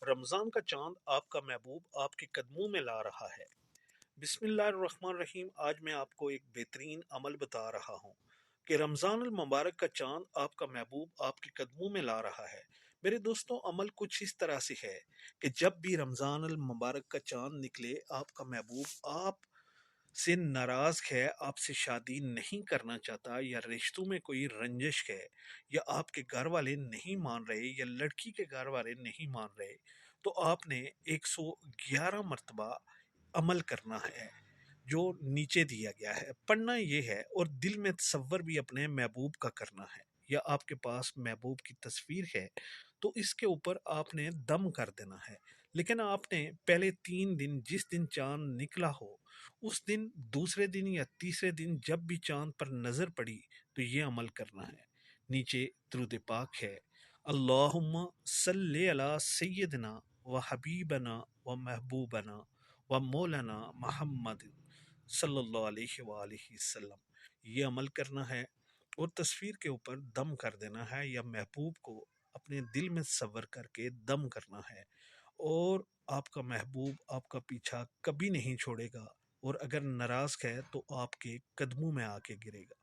رمضان کا چاند آپ کا محبوب آپ کے قدموں میں لا رہا ہے۔ بسم اللہ الرحمن الرحیم۔ آج میں آپ کو ایک بہترین عمل بتا رہا ہوں کہ رمضان المبارک کا چاند آپ کا محبوب آپ کے قدموں میں لا رہا ہے۔ میرے دوستوں، عمل کچھ اس طرح سے ہے کہ جب بھی رمضان المبارک کا چاند نکلے، آپ کا محبوب آپ سے ناراض ہے، آپ سے شادی نہیں کرنا چاہتا، یا رشتوں میں کوئی رنجش ہے، یا آپ کے گھر والے نہیں مان رہے، یا لڑکی کے گھر والے نہیں مان رہے، تو آپ نے 111 مرتبہ عمل کرنا ہے جو نیچے دیا گیا ہے۔ پڑھنا یہ ہے اور دل میں تصور بھی اپنے محبوب کا کرنا ہے، یا آپ کے پاس محبوب کی تصویر ہے تو اس کے اوپر آپ نے دم کر دینا ہے۔ لیکن آپ نے پہلے 3 دن، جس دن چاند نکلا ہو اس دن، دوسرے دن یا تیسرے دن جب بھی چاند پر نظر پڑی تو یہ عمل کرنا ہے۔ نیچے درود پاک ہے: اللہم صلی علی سیدنا و حبیبنا و محبوبنا و مولانا محمد صلی اللہ علیہ وآلہ وسلم۔ یہ عمل کرنا ہے اور تصویر کے اوپر دم کر دینا ہے، یا محبوب کو اپنے دل میں تصور کر کے دم کرنا ہے، اور آپ کا محبوب آپ کا پیچھا کبھی نہیں چھوڑے گا، اور اگر ناراض ہے تو آپ کے قدموں میں آ کے گرے گا۔